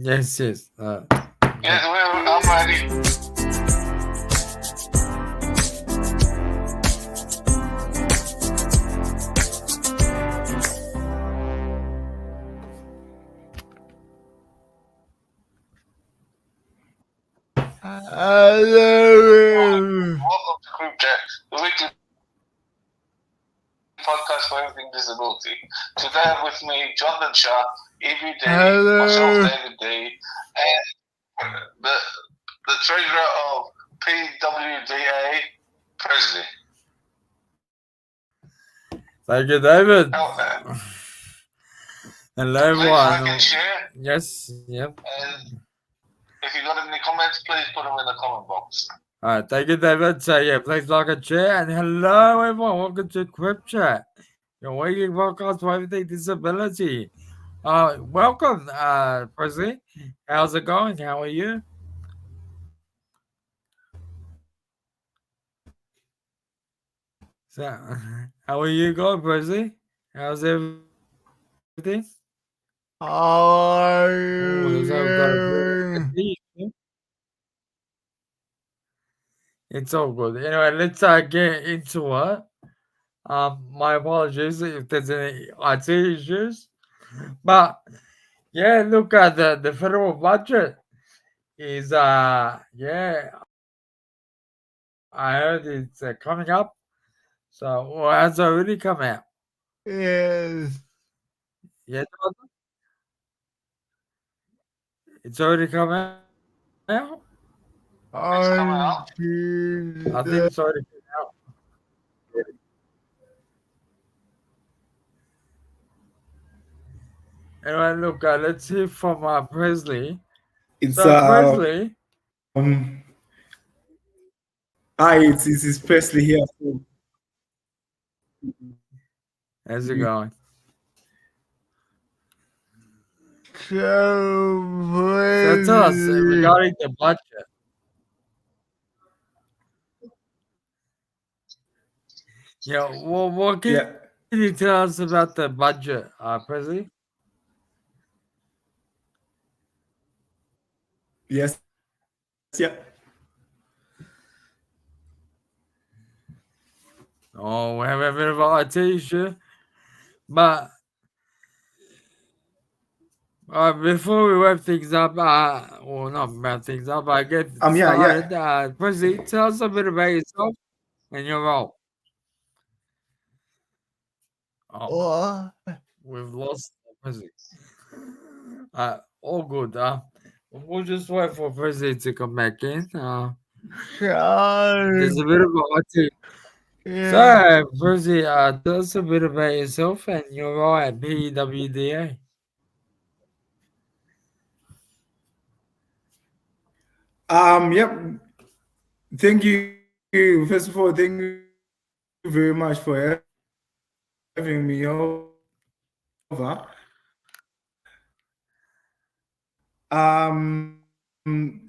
Yes, yes. Yes, I'm ready. Hello. Welcome to CripChat, the weekly podcast for everything disability. Today I have with me Jonathan Shah, Evie Day, myself Hello. David Day, and the the treasurer of PWDA, Presley. Thank you, David. Hello, Hello, please like everyone. and share. Yes, yep. And if you got any comments, please put them in the comment box. All right, thank you, David. So, yeah, please like and share. And hello, everyone. Welcome to CripChat, your weekly podcast for everything disability. Welcome, Presley. How's it going? How are you? So, how are you going, Presley? How's everything? How are Oh, looks like we've got a bit of you? a It's all good. Anyway, let's get into it. My apologies if there's any IT issues, but yeah, look at the federal budget is I heard it's coming up. So well, has already come out. Yes. Yeah, it's already come out. It's coming On out. I think it's Tuesday. already come out. Anyway, look, let's hear from Presley. It's So Presley, hi, it's Presley here. how's it going? So tell us Crazy. regarding the budget. Yeah, well, what can Yeah, you tell us about the budget, Presley? yes, yeah. Oh, we have a bit of an IT issue. But before we wrap things up, well, not wrap things up, I get Yeah. started. Presley, tell us a bit about yourself and your role. Oh, What? we've lost Presley. All good. We'll just wait for Presley to come back in. Sorry. There's a bit of an IT. Yeah. So, Presley, tell us a bit about yourself and your role at PWDA. Yep. Thank you. First of all, thank you very much for having me over.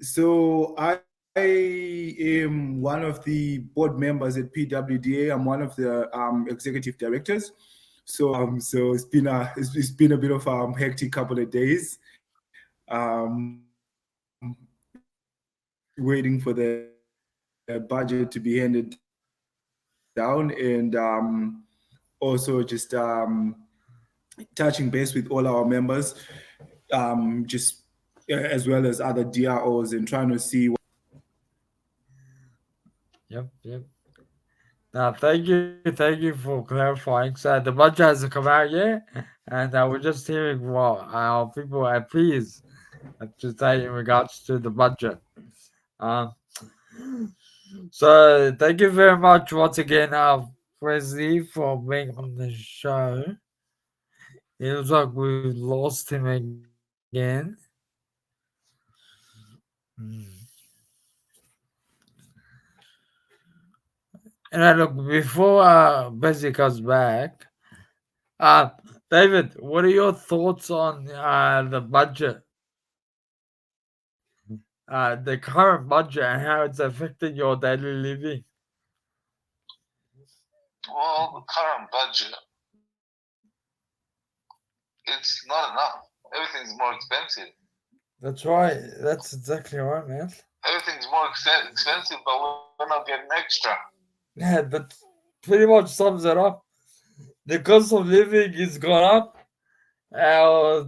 So I am one of the board members at PWDA. I'm one of the executive directors. So it's been a bit of a hectic couple of days. Um, waiting for the budget to be handed down, and also just touching base with all our members, just as well as other DROs, and trying to see. Yep. Now, thank you for clarifying. So the budget hasn't come out yet, and we're just hearing what our people at Peas have to say in regards to the budget. Um, so thank you very much once again, Presley, for being on the show. It looks like we lost him again. Hmm. And look, before Presley comes back, uh, David, what are your thoughts on the budget? The current budget and how it's affecting your daily living. Well, the current budget, it's not enough. Everything's more expensive. That's right. That's exactly right, man. Everything's more expensive, but we're not getting extra. Yeah, that pretty much sums it up. The cost of living is gone up.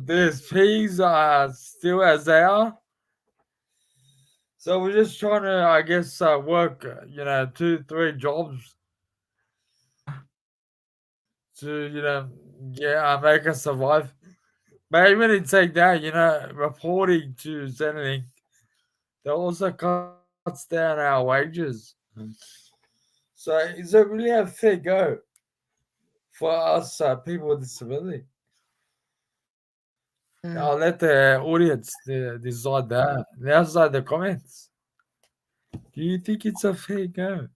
These fees are still as they are. So we're just trying to, I guess, work, 2, 3 jobs to, make us survive. But even in saying that, reporting to Zenlink, that also cuts down our wages. So is it really a fair go for us people with disability? I'll let the audience decide that. Outside the comments. Do you think it's a fair go?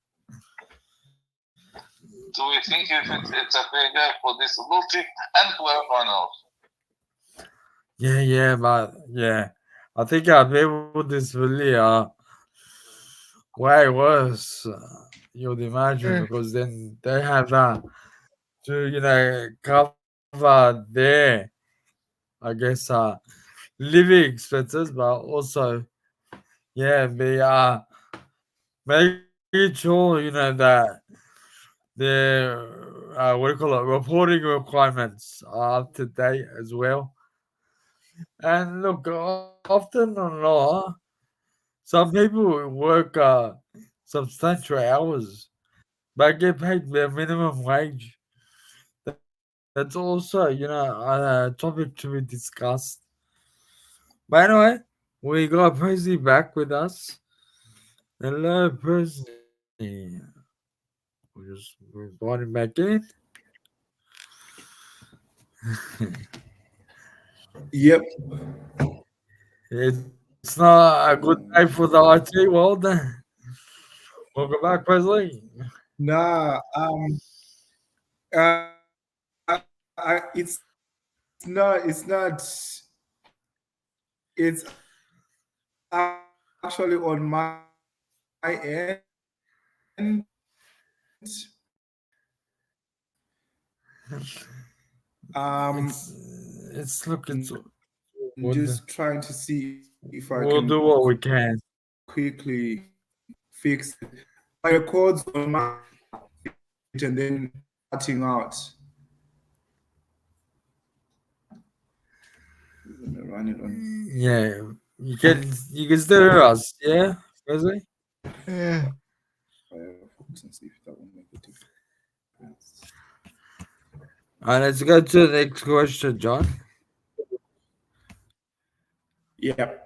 Do we think if it's a fair go for disability and for everyone else? Yeah. I think our people with disability are way worse. You'd imagine because then they have to cover their, I guess, living expenses, but also be making sure that the what do you call it, reporting requirements are up to date as well. And look, often or not, some people work substantial hours but get paid their minimum wage. That's also, a topic to be discussed. But anyway, we got Presley back with us. Hello, Presley. We just brought him back in. Yep. It's not a good day for the IT world. Welcome back, Presley. Nah. It's not. It's actually on my end. It's look, it's Just good. trying to see if I can We'll do what we can. quickly fix it. My records on my and then cutting out. Let me run it on Yeah, you can still hear us. Yeah, Presley. Yeah. Firefox and see if that will make a difference. All right, let's go to the next question, John. Yep.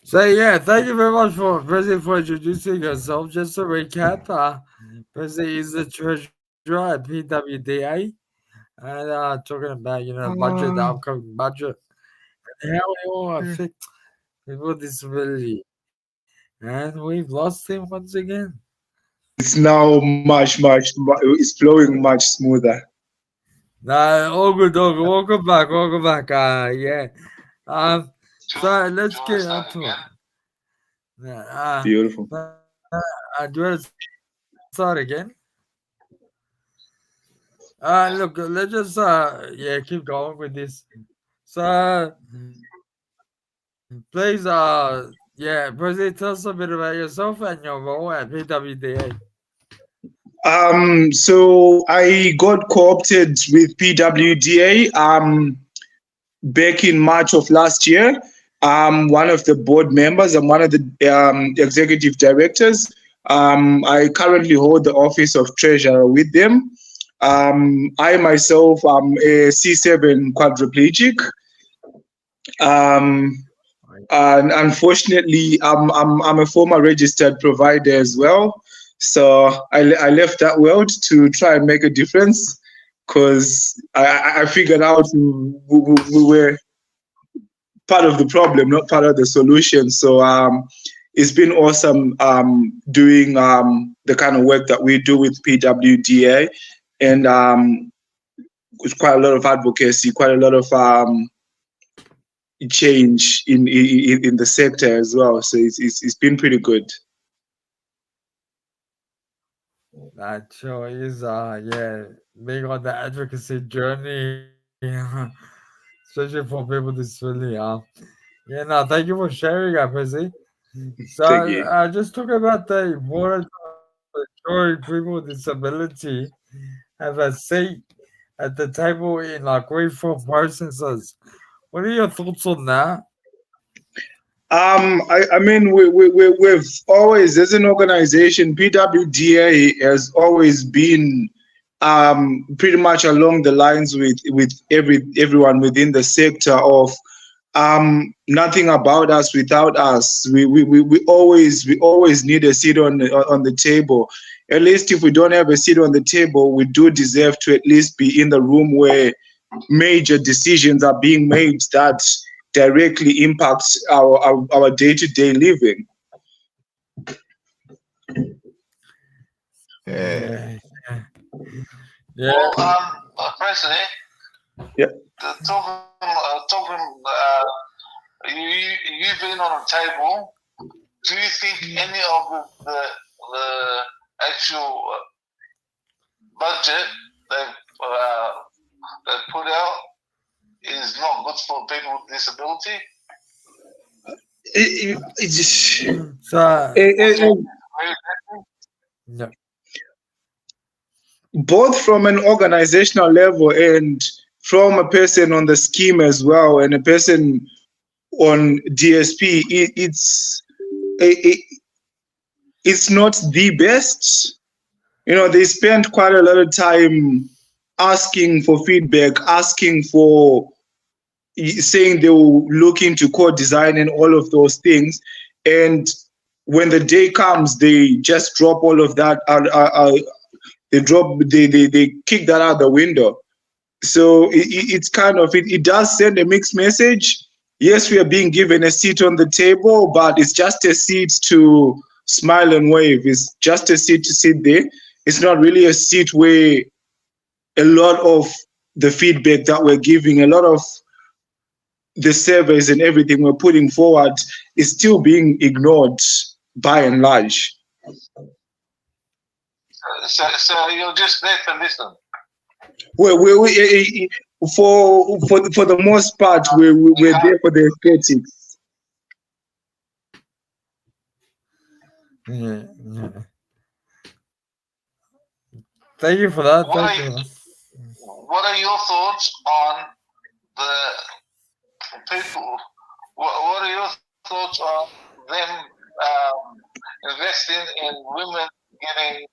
So yeah, thank you very much for Presley for introducing yourself. Just to recap, Presley is the treasurer at PWDA, and talking about budget, the Uh, upcoming budget, and how it will yeah. affect people with disability. And we've lost him once again. It's now it's flowing much smoother. Nah, all good, all good. Welcome back, welcome back. Yeah. Um, Do, so do let's you want to get start onto again? it. Yeah, Beautiful. do you want to start again? Yeah. Look, let's just keep going with this. So, please, President, tell us a bit about yourself and your role at PWDA. So I got co-opted with PWDA back in March of last year. I'm one of the board members. I'm one of the executive directors. I currently hold the office of treasurer with them. I myself am a C7 quadriplegic. Um, and unfortunately, I'm a former registered provider as well. So I left that world to try and make a difference because I figured out we were part of the problem, not part of the solution. So it's been awesome doing the kind of work that we do with PWDA, and with quite a lot of advocacy, quite a lot of change in the sector as well. So it's been pretty good. That sure is, being on the advocacy journey. especially for people with disability. Yeah, no, thank you for sharing that, Presley. So Thank you. I just talk about the importance of ensuring people with disability have a seat at the table in like reform processes. What are your thoughts on that? I mean, we've always, as an organization, PWDA has always been pretty much along the lines with everyone within the sector of nothing about us without us. We always need a seat on the table. At least if we don't have a seat on the table, we do deserve to at least be in the room where major decisions are being made that directly impacts our day-to-day living. Yeah, yeah, Well, Presley, Yeah. talking, you've been on a table. Do you think any of the actual budget they put out is not good for people with disability? It just, so yeah, both from an organizational level and from a person on the scheme as well, and a person on DSP, it's not the best. You know, they spend quite a lot of time asking for feedback, asking for, saying they will look into core design and all of those things. And when the day comes, they just drop all of that out. They kick that out the window. So it's kind of, it does send a mixed message. Yes, we are being given a seat on the table, but it's just a seat to smile and wave. It's just a seat to sit there. It's not really a seat where a lot of the feedback that we're giving, a lot of the surveys and everything we're putting forward is still being ignored by and large. So you're just there to listen. For the most part, we're there for the aesthetics. yeah. Thank you for that. What Thank are, you. what are your thoughts on the people? What are your thoughts on them investing in women getting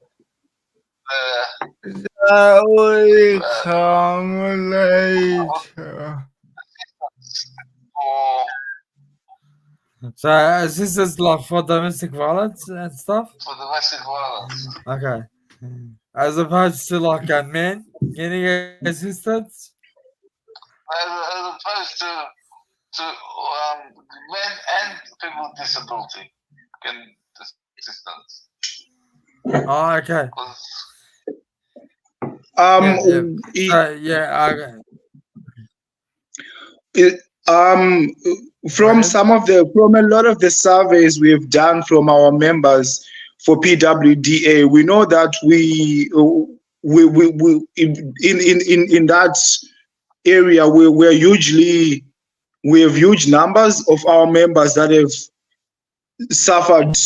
That will come later. for So is this is like for domestic violence and stuff? domestic violence? Okay. As opposed to like a men getting assistance? As opposed to men and people with disability getting assistance. Oh, okay. 'Cause Yeah. From from a lot of the surveys we've done from our members for PWDA, we know that we in that area we have huge numbers of our members that have suffered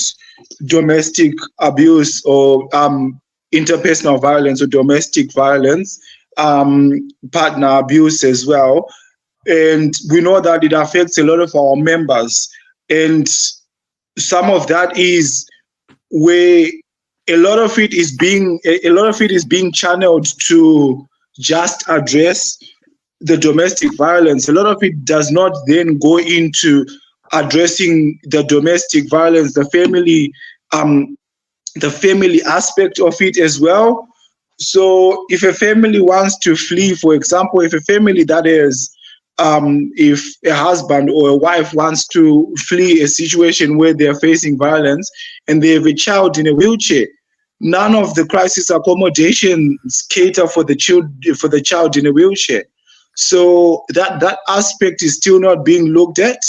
domestic abuse or interpersonal violence or domestic violence, partner abuse as well. And we know that it affects a lot of our members. And some of that is where a lot of it is being channeled to just address the domestic violence. A lot of it does not then go into addressing the domestic violence, the family aspect of it as well. So if a family wants to flee, for example, if a family that is if a husband or a wife wants to flee a situation where they're facing violence and they have a child in a wheelchair, none of the crisis accommodations cater for the child in a wheelchair. So that aspect is still not being looked at.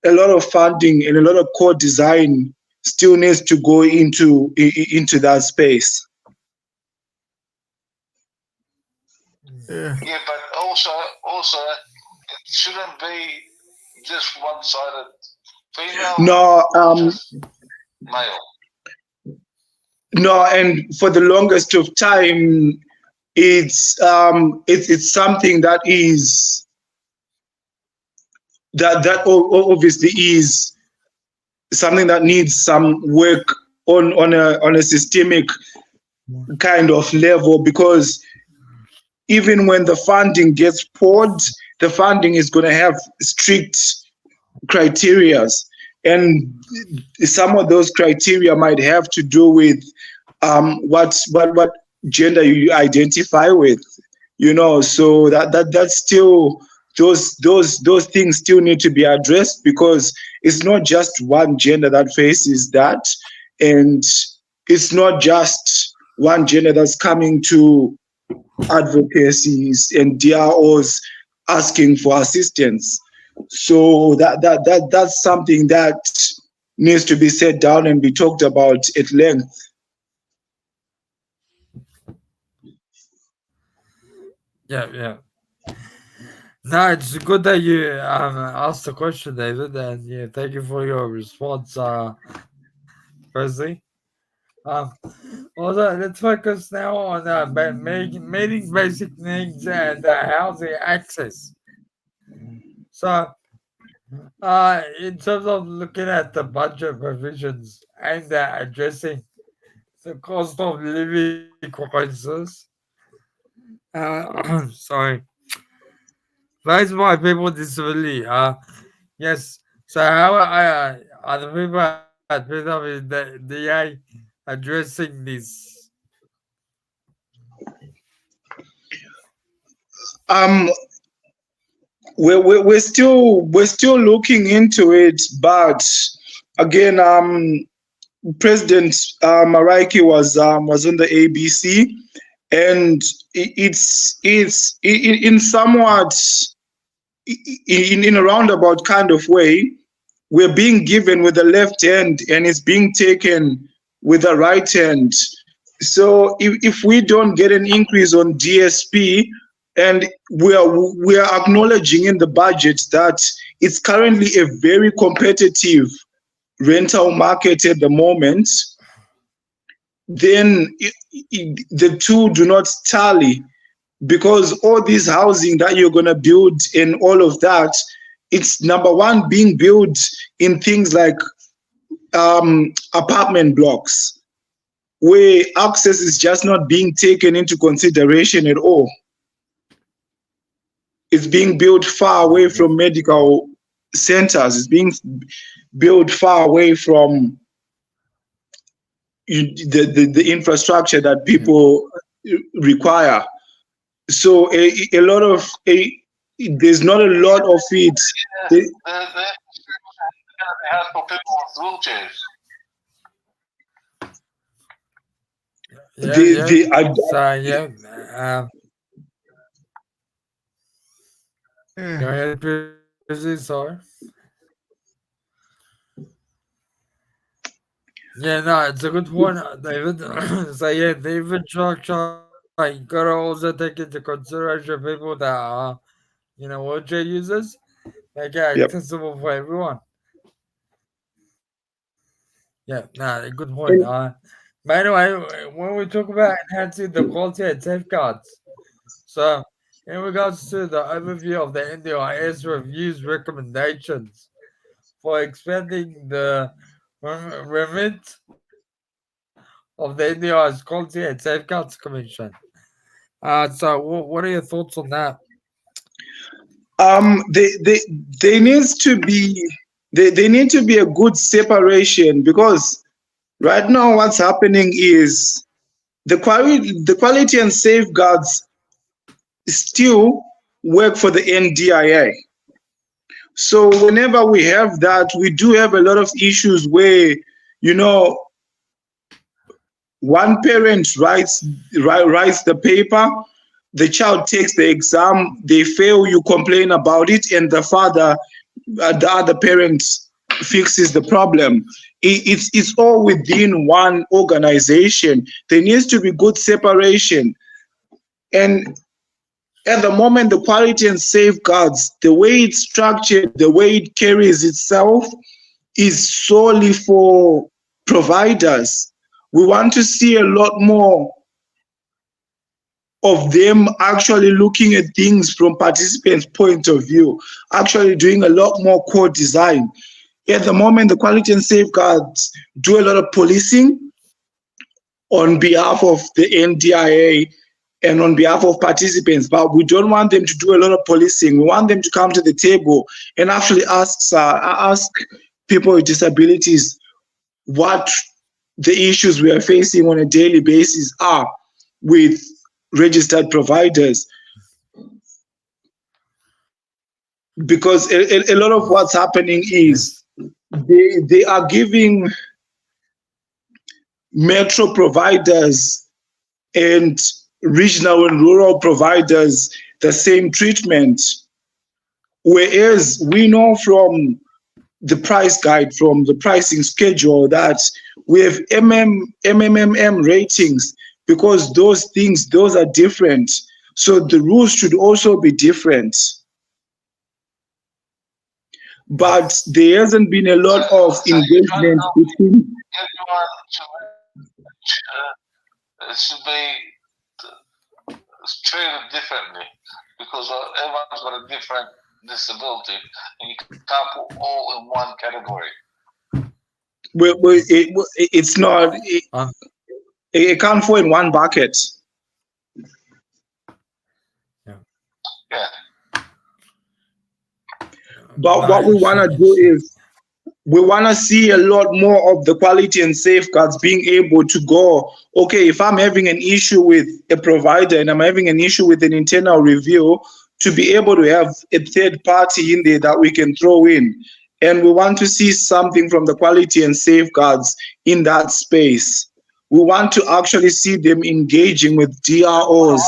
A lot of funding and a lot of core design still needs to go into that space. Yeah. yeah, but also shouldn't be just one-sided. Female, No, just male. no, and for the longest of time, it's something that is obviously is something that needs some work on a systemic kind of level, because even when the funding gets poured, the funding is going to have strict criterias, and some of those criteria might have to do with what gender you identify with, so that's still, those things still need to be addressed, because it's not just one gender that faces that, and it's not just one gender that's coming to advocacies and DROs asking for assistance. So that's something that needs to be set down and be talked about at length. Yeah. No, it's good that you asked the question, David, and yeah, thank you for your response, Presley. Um, also, let's focus now on meeting basic needs and housing access. So, in terms of looking at the budget provisions and addressing the cost of living crisis, sorry, faced by people with disability. Yes. So, how are the people at PWDA addressing this? Um, we're still looking into it, but again, President Maraiki was on the ABC, and it's in somewhat in a roundabout kind of way. We're being given with the left hand, and it's being taken with the right hand. So if we don't get an increase on DSP, and we are acknowledging in the budget that it's currently a very competitive rental market at the moment, then the two do not tally, because all this housing that you're going to build and all of that, it's number one being built in things like apartment blocks, where access is just not being taken into consideration at all. It's being built far away from medical centers. It's being built far away from the infrastructure that people require. So a lot of there's not a lot of it. The house for people with wheelchairs. Go ahead, Presley, sorry. Yeah, no, it's a good point, David. So yeah, the infrastructure, you gotta also take into consideration people that are, wheelchair users, make it accessible for everyone. Yeah, nah, good point. By the way, when we talk about enhancing the quality and safeguards, so in regards to the overview of the NDIS reviews recommendations for expanding the remit of the NDIS Quality and Safeguards Commission. So what are your thoughts on that? There needs to be there need to be a good separation, because right now what's happening is the quality and safeguards still work for the NDIA. So whenever we have that, we do have a lot of issues where, one parent writes the paper, the child takes the exam, they fail, you complain about it, and the father, the other parent, fixes the problem. It's all within one organization. There needs to be good separation, and At the moment, the quality and safeguards, the way it's structured, the way it carries itself, is solely for providers. We want to see a lot more of them actually looking at things from participants' point of view, actually doing a lot more core design. At the moment, the quality and safeguards do a lot of policing on behalf of the NDIA and on behalf of participants, but we don't want them to do a lot of policing. We want them to come to the table and actually ask people with disabilities what the issues we are facing on a daily basis are with registered providers. Because a lot of what's happening is they are giving metro providers and regional and rural providers the same treatment, whereas we know from the price guide, from the pricing schedule, that we have MMM ratings, because those are different. So the rules should also be different. But there hasn't been a lot of engagement between. Everyone should be treated differently, because everyone's got a different disability, and you can't put all in one category. It's not. It can't fall in one bucket. Yeah. But what we want to do is we want to see a lot more of the quality and safeguards being able to go, okay, if I'm having an issue with a provider and I'm having an issue with an internal review, to be able to have a third party in there that we can throw in. And we want to see something from the quality and safeguards in that space. We want to actually see them engaging with DROs.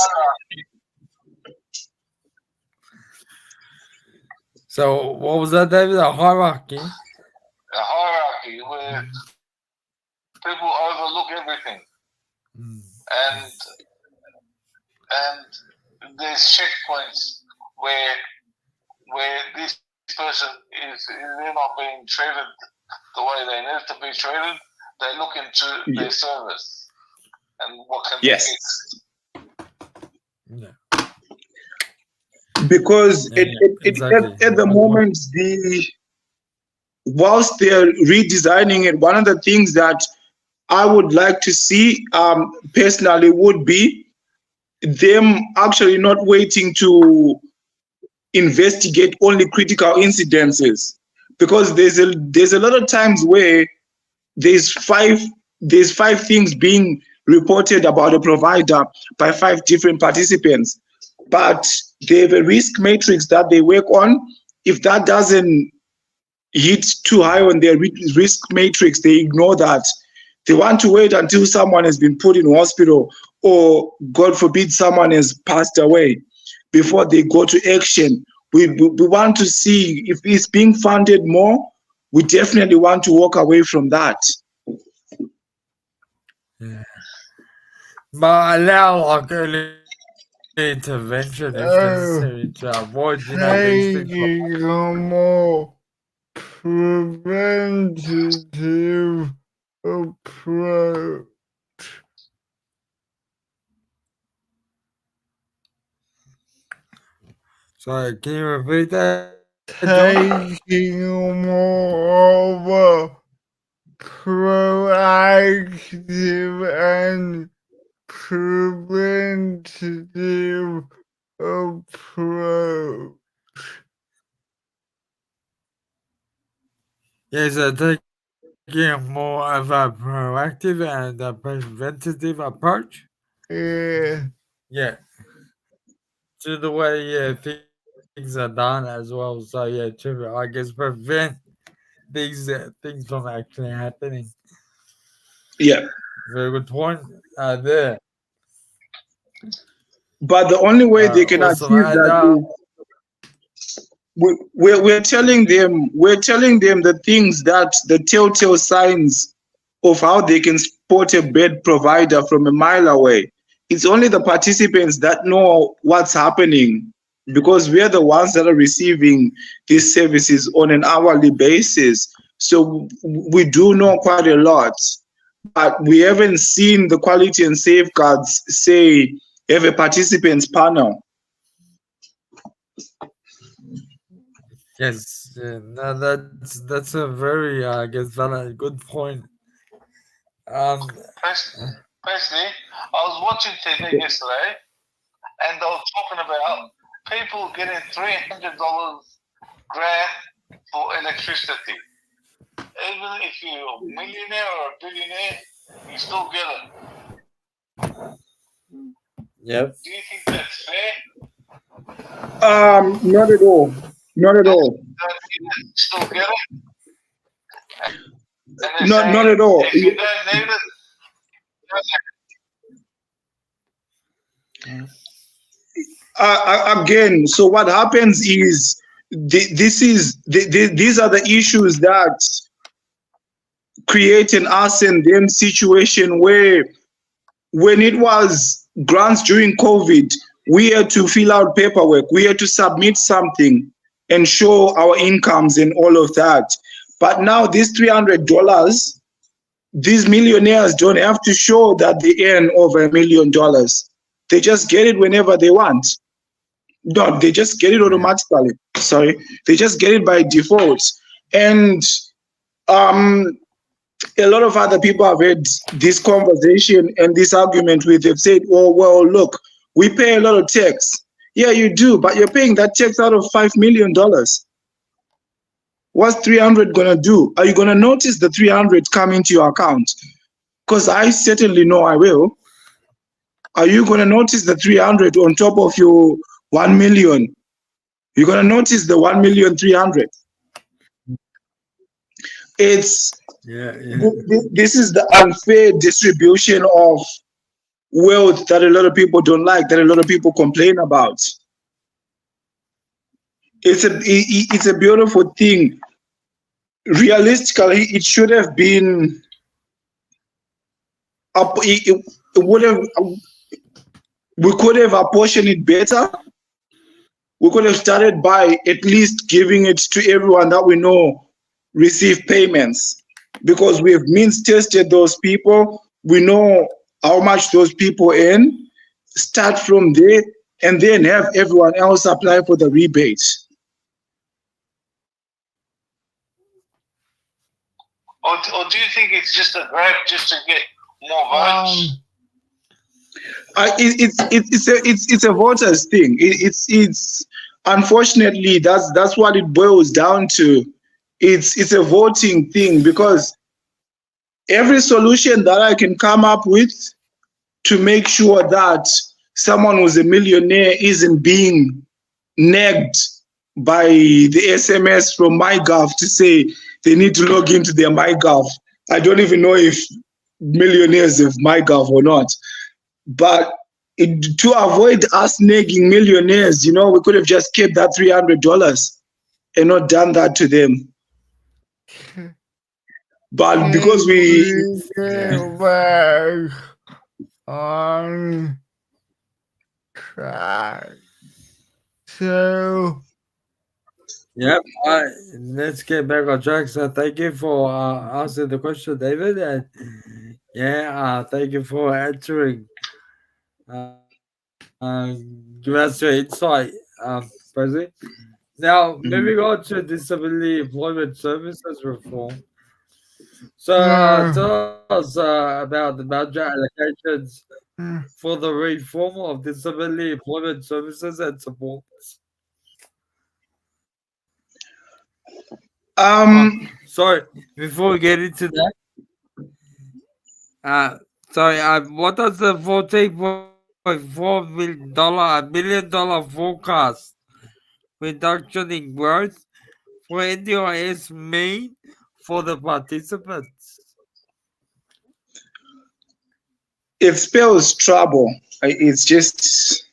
So what was that, David? A hierarchy? A hierarchy where people overlook everything. And there's checkpoints where this person is, they're not being treated the way they need to be treated. They look into their service and what can be fixed. Yeah. Because at the moment, whilst they're redesigning it, one of the things that I would like to see personally would be them actually not waiting to investigate only critical incidences, because there's a lot of times where there's five things being reported about a provider by 5 different participants, but they have a risk matrix that they work on. If that doesn't hit too high on their risk matrix, they ignore that. They want to wait until someone has been put in hospital, or God forbid someone has passed away, before they go to action. We want to see if it's being funded more. We definitely want to walk away from that. Yeah. But allow like early intervention if necessary to avoid, these things. Taking a more preventative approach. Sorry, can you repeat that? Taking more of a proactive and preventative approach. Yes, taking more of a proactive and a preventative approach. Yeah. To the way things are done as well. So to I guess prevent things from actually happening. Yeah. Very good point there. But the only way they can achieve that is we're telling them the things, that the telltale signs of how they can spot a bad provider from a mile away. it's only the participants that know what's happening, because we're the ones that are receiving these services on an hourly basis. So we do know quite a lot, but we haven't seen the quality and safeguards say have a participants panel. Yes, no, that's a very I guess valid good point. Um, Presley, I was watching TV yesterday, and they were talking about people getting $300 grant for electricity. Even if you're a millionaire or a billionaire, you still get it. yep. Do you think that's fair? Not at all. Not at all. You still get it? And they're Not saying, at all. if you don't need it, Again, so what happens is these are the issues that create an us and them situation where when it was grants during COVID, we had to fill out paperwork, we had to submit something and show our incomes and all of that. But now this $300, these millionaires don't have to show that they earn over $1 million. They just get it whenever they want. No, they just get it automatically. Sorry, they just get it by default. And a lot of other people have had this conversation and this argument with. They've said, "Oh well, look, we pay a lot of tax." Yeah, you do, but you're paying that tax out of $5 million. What's 300 gonna do? Are you gonna notice the 300 come into your account? Because I certainly know I will. Are you gonna notice the 300 on top of your 1 million? You're gonna notice the 1,300,000. It's Yeah, this is the unfair distribution of wealth that a lot of people don't like, that a lot of people complain about. It's a beautiful thing. Realistically, it should have been up. It would have. We could have apportioned it better. We could have started by at least giving it to everyone that we know receive payments, because we have means tested those people. We know how much those people earn. Start from there and then have everyone else apply for the rebates. or do you think it's just a grab just to get more votes? It's a voters thing. It's unfortunately that's what it boils down to. It's a voting thing, because every solution that I can come up with to make sure that someone who's a millionaire isn't being nagged by the SMS from MyGov to say they need to log into their MyGov. I don't even know if millionaires have MyGov or not. But to avoid us nagging millionaires, we could have just kept that $300 and not done that to them. But because we back on track. So yep. Let's get back on track. So thank you for answering the question, David, and thank you for answering. Give us your insight, Presley. Now, moving on to disability employment services reform. So, tell us about the budget allocations for the reform of disability employment services and supports. Sorry, before we get into that, what does the $14.4 million forecast reduction in growth for NDIS mean for the participants? it spells trouble. It's just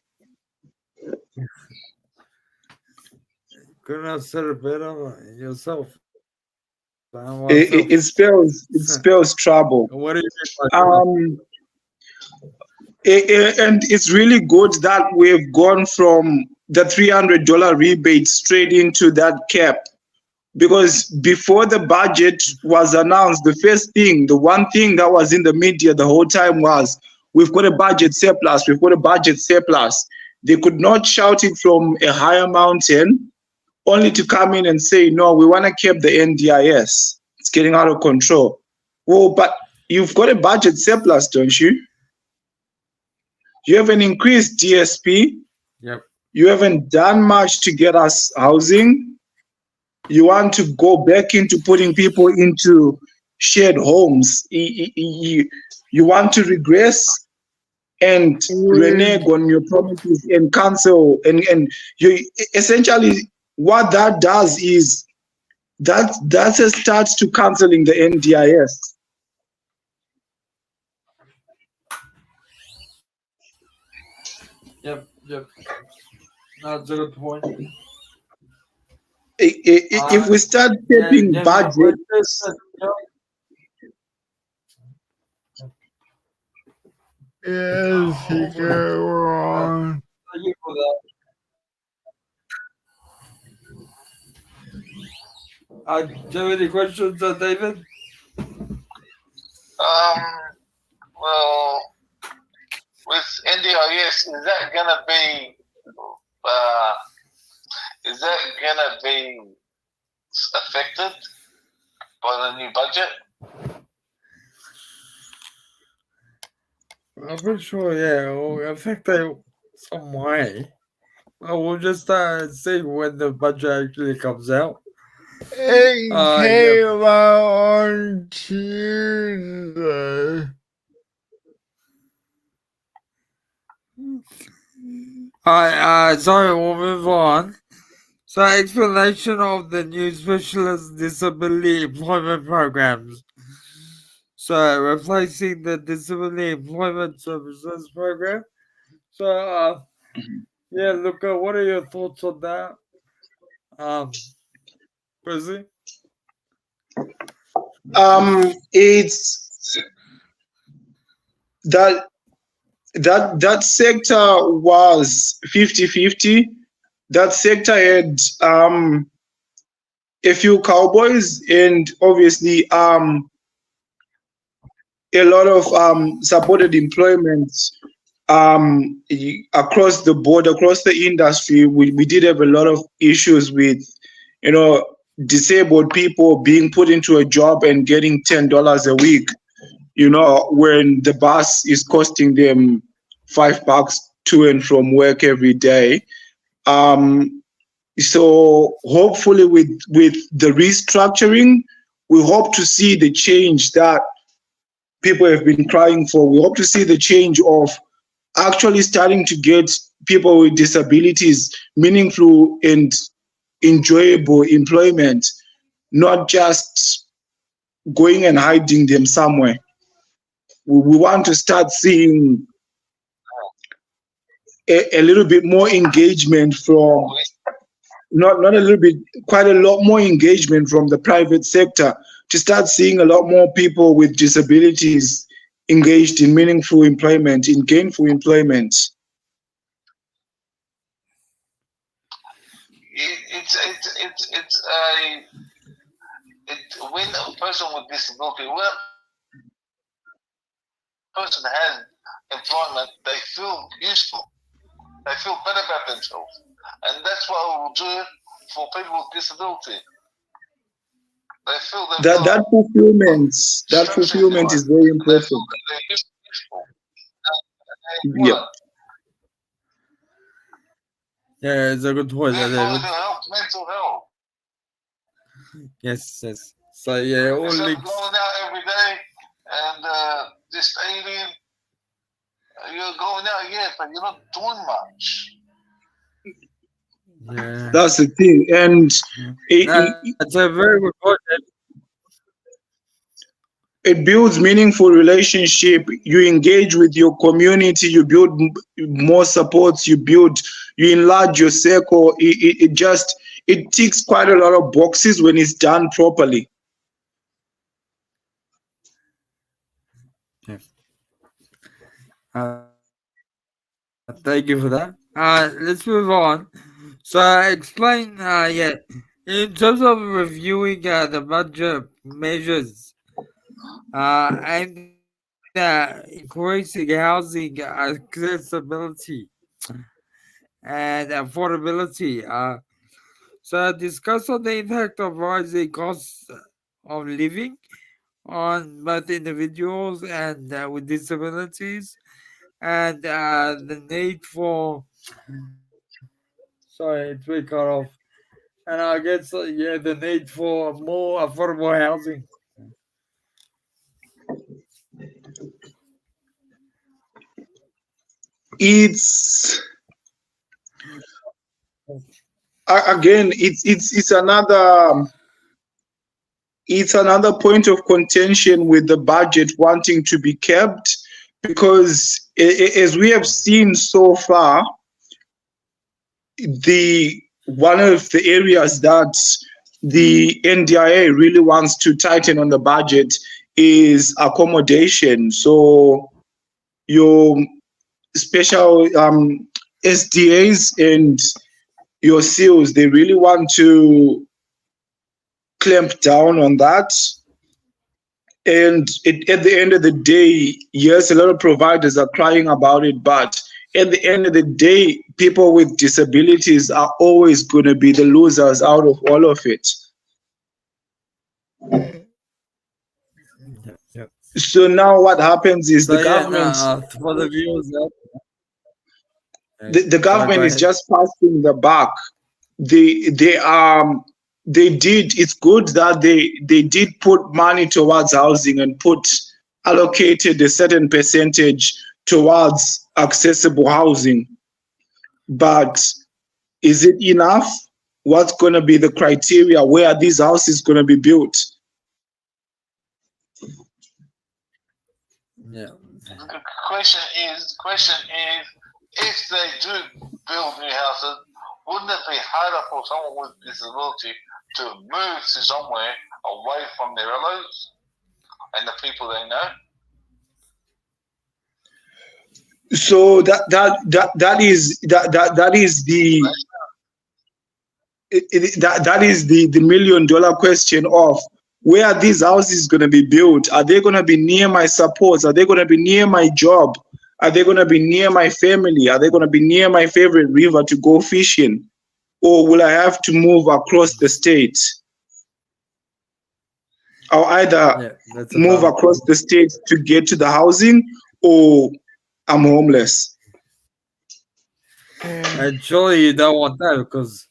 Couldn't have said it better yourself. it spells trouble. What do you mean by that? And it's really good that we've gone from the $300 rebate straight into that cap, because before the budget was announced, the one thing that was in the media the whole time was, we've got a budget surplus, we've got a budget surplus. They could not shout it from a higher mountain, only to come in and say, no, we want to keep the NDIS. It's getting out of control. Well, but you've got a budget surplus, don't you? You haven't increased DSP. Yep. You haven't done much to get us housing. You want to go back into putting people into shared homes. You want to regress and renege on your promises and cancel. And you essentially, what that does is that's a start to canceling the NDIS. Yep. That's a good point. If we start taking budgets, Yes, you go wrong. Thank you for that. Do you have any questions, David? Well, with NDIS, is that gonna be affected by the new budget? I'm pretty sure, yeah, it will affect it some way. We'll just see when the budget actually comes out. It Yeah. came out on Tuesday. Alright, sorry, we'll move on. So, explanation of the new specialist disability employment programs. So, replacing the disability employment services program. So, yeah, Luca, what are your thoughts on that? Presley? It's that sector was 50-50. That sector had a few cowboys and obviously a lot of supported employment across the board, across the industry. We did have a lot of issues with, disabled people being put into a job and getting $10 a week, when the bus is costing them $5 to and from work every day. So hopefully with the restructuring, we hope to see the change that people have been crying for. We hope to see the change of actually starting to get people with disabilities meaningful and enjoyable employment, not just going and hiding them somewhere. We want to start seeing a little bit more engagement from, not a little bit, quite a lot more engagement from the private sector, to start seeing a lot more people with disabilities engaged in meaningful employment, in gainful employment. When a person with disability, when a person has employment, they feel useful. They feel better about themselves. And that's what we will do for people with disability. They feel that fulfillment is very important. Yeah. Yeah, it's a good point. Mental health. Yes. So yeah, all Instead links. of going out every day and just eating, you're going out, yeah, but you're not doing much. Yeah. That's the thing, and it's a very good point. It builds meaningful relationship. You engage with your community. You build more supports. You enlarge your circle. It ticks quite a lot of boxes when it's done properly. Yes. Thank you for that. Let's move on. So, explain, in terms of reviewing the budget measures aimed at increasing housing accessibility and affordability. So, discuss on the impact of rising costs of living on both individuals and with disabilities, and the need for. Sorry, it's been cut off. And I guess the need for more affordable housing. It's again, it's another point of contention with the budget wanting to be kept, because as we have seen so far, the one of the areas that the NDIA really wants to tighten on the budget is accommodation. So your special SDAs and your SEALs, they really want to clamp down on that. And at the end of the day, yes, a lot of providers are crying about it, but at the end of the day, people with disabilities are always going to be the losers out of all of it. Yeah. So now what happens is So for the viewers, the sorry, government go is ahead. just passing the buck. They did, it's good that they did put money towards housing and allocated a certain percentage towards accessible housing. But is it enough? What's going to be the criteria? Where are these houses going to be built? Yeah. The question is, if they do build new houses, wouldn't it be harder for someone with disability to move to somewhere away from their relatives and the people they know? So that is the $1 million question of where are these houses going to be built? Are they going to be near my supports? Are they going to be near my job? Are they going to be near my family? Are they going to be near my favorite river to go fishing? Or will I have to move across the state? I'll either move across the state to get to the housing, or I'm homeless. And surely you don't want that because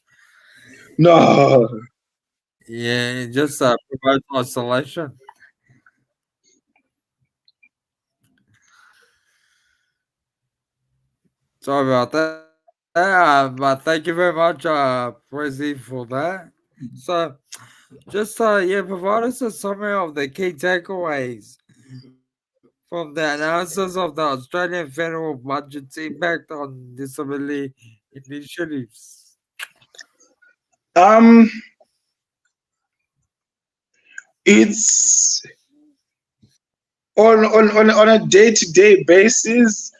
No. it just provides isolation. Sorry about that. But thank you very much, Presley, for that. So, just provide us a summary of the key takeaways from the analysis of the Australian federal budget's impact on disability initiatives. Um, it's on a day-to-day basis.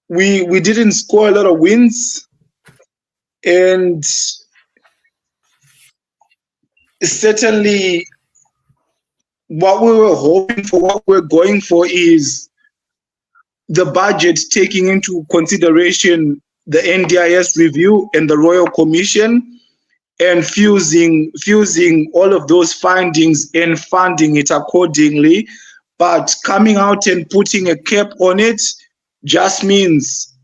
We didn't score a lot of wins, and certainly what we were hoping for, what we're going for, is the budget taking into consideration the NDIS review and the Royal Commission, and fusing all of those findings and funding it accordingly. But coming out and putting a cap on it just means,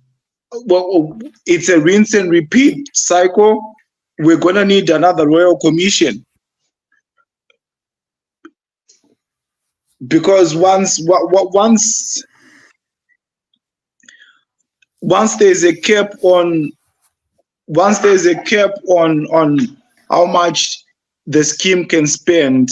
well, it's a rinse and repeat cycle. We're going to need another Royal Commission, because once there's a cap on how much the scheme can spend,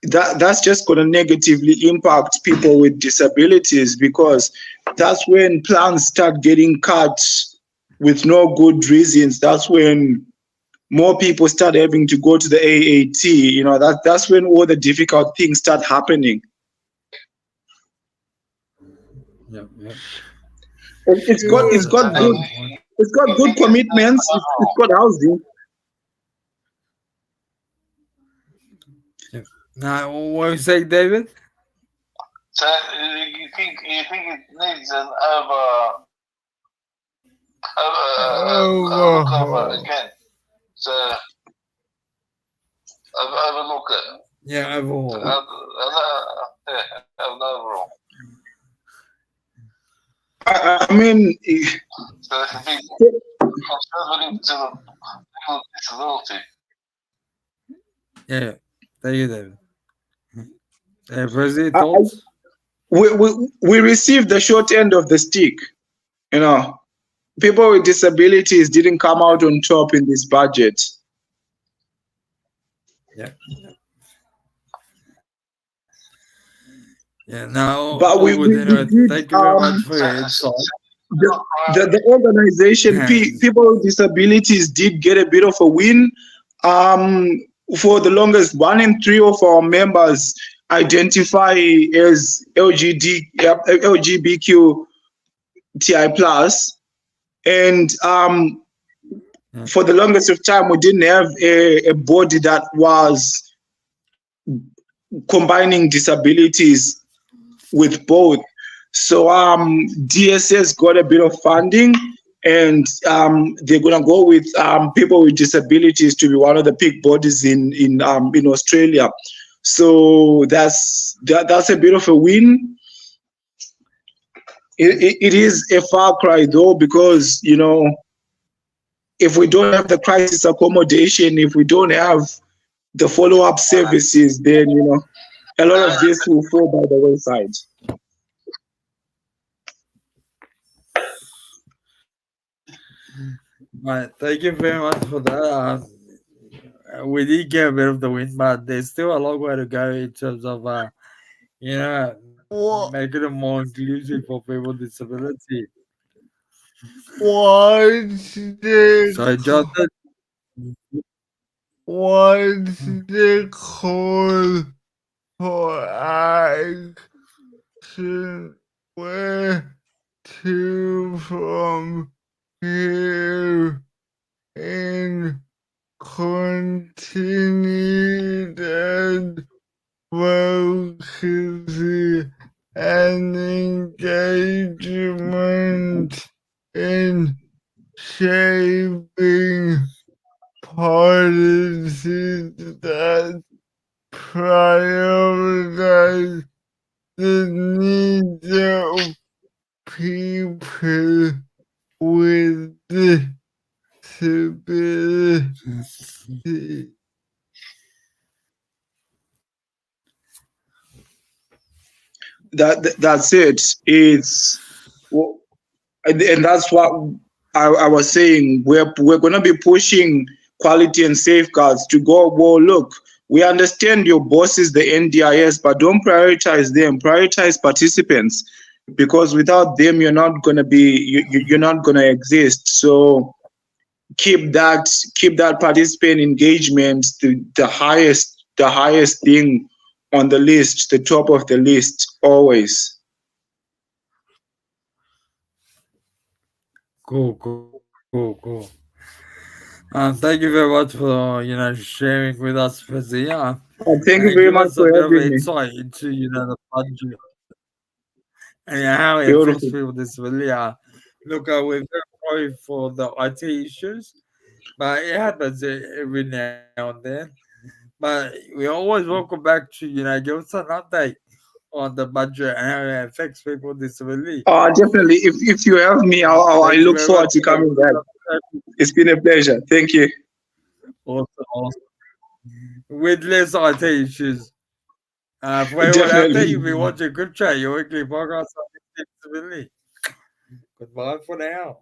that's just going to negatively impact people with disabilities, because that's when plans start getting cut with no good reasons. That's when more people start having to go to the AAT. That's when all the difficult things start happening. Yeah. It's got good And it's got good you think it's commitments. It's got housing. Yeah. Now, what you say, David? so you think it needs an overcomer Overhaul. again. So overlook it. Yeah, overall. An overall. I mean, So it can be conservative to the legal disability. Yeah, thank you, David. President, I, thoughts? we received the short end of the stick. You know, people with disabilities didn't come out on top in this budget. Yeah. Yeah, now, But all good. Anyway, we did thank you very much for So, your insight. the organization And people with disabilities did get a bit of a win. Um, for the longest, 1 in 3 of our members identify as LGBTQTI plus, and for the longest of time, we didn't have a body that was combining disabilities with both. So DSS got a bit of funding, and they're gonna go with people with disabilities to be one of the peak bodies in Australia. So that's a bit of a win. It is a far cry though, because if we don't have the crisis accommodation, if we don't have the follow-up services, then a lot of this will fall by the wayside. thank you very much for that. We did get a bit of the win, but there's still a long way to go in terms of, What? making it more inclusive for people with disability. What's the So, Jonathan, what's the call for action? Where to from here in continued advocacy and engagement in shaping policies that prioritize the needs of people with disabilities. That's it. And that's what I was saying. We're going to be pushing quality and safeguards to go. Well, look, we understand your boss is the NDIS, but don't prioritize them. Prioritize participants, because without them, you're not going to you're not going to exist. So keep that participant engagement the highest thing on the list, the top of the list always. cool. Thank you very much for sharing with us, Fazia, And thank you and very give much us a for bit of having me. insight into the budget and how it affects Beautiful. people with disability. Look, we're very sorry for the IT issues, but it happens every now and then. But we always welcome back to give us an update on the budget and how it affects people with disability. Definitely. If you have me, I Thank you look very much forward to for coming giving back. us that. It's been a pleasure. Thank you. Awesome. With less IT issues. For everyone out there, Definitely. you've been watching CripChat, your weekly podcast on disability. Goodbye for now.